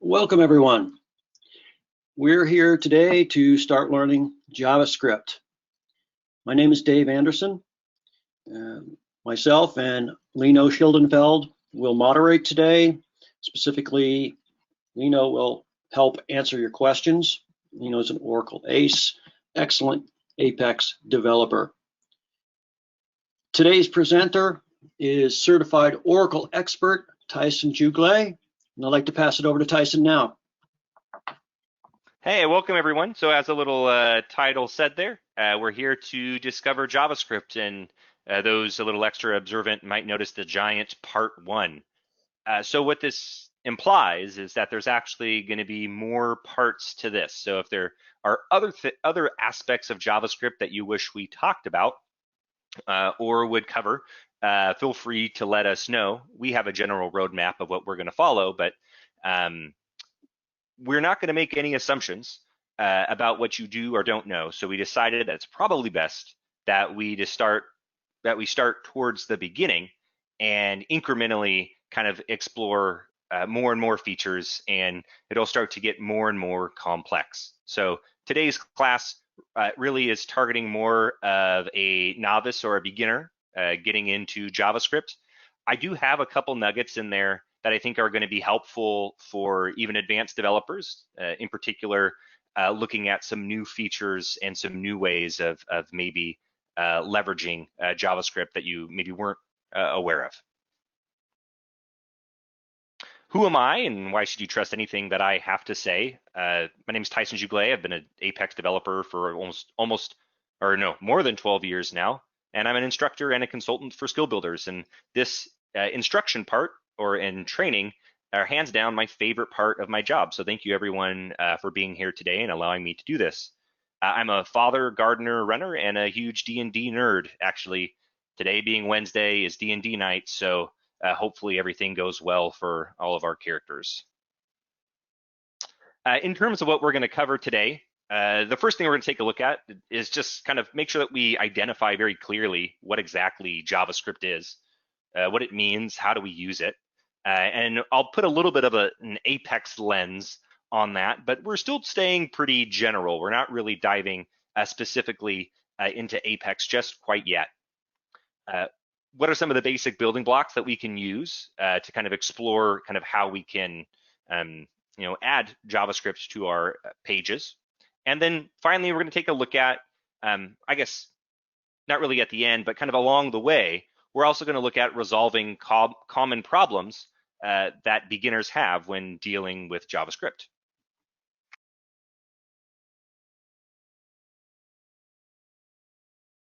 Welcome everyone. We're here today to start learning JavaScript. My name is Dave Anderson. Myself and Lino Schildenfeld will moderate today. Specifically, Lino will help answer your questions. Lino is an Oracle ace, excellent Apex developer. Today's presenter is certified Oracle expert Tyson Jouglet. And I'd like to pass it over to Tyson now. Hey, welcome everyone. So as a little title said there, we're here to discover JavaScript, and those a little extra observant might notice the giant part 1. So what this implies is that there's actually going to be more parts to this. So if there are other aspects of JavaScript that you wish we talked about or would cover, feel free to let us know. We have a general roadmap of what we're going to follow, but we're not going to make any assumptions about what you do or don't know. So we decided that it's probably best that we start towards the beginning and incrementally kind of explore more and more features, and it'll start to get more and more complex. So today's class really is targeting more of a novice or a beginner getting into JavaScript. I do have a couple nuggets in there that I think are going to be helpful for even advanced developers, in particular, looking at some new features and some new ways of maybe leveraging JavaScript that you maybe weren't aware of. Who am I, and why should you trust anything that I have to say? My name is Tyson Jouglet. I've been an Apex developer for more than 12 years now, and I'm an instructor and a consultant for SkillBuilders. And this instruction part, or in training, are hands down my favorite part of my job. So thank you everyone for being here today and allowing me to do this. I'm a father, gardener, runner, and a huge D&D nerd. Actually, today being Wednesday is D&D night, so hopefully everything goes well for all of our characters. In terms of what we're going to cover today, the first thing we're going to take a look at is just kind of make sure that we identify very clearly what exactly JavaScript is, what it means, how do we use it. And I'll put a little bit of an Apex lens on that, but we're still staying pretty general. We're not really diving specifically into Apex just quite yet. What are some of the basic building blocks that we can use to kind of explore kind of how we can add JavaScript to our pages? And then finally, we're going to take a look at, I guess, not really at the end, but kind of along the way, we're also going to look at resolving common problems that beginners have when dealing with JavaScript.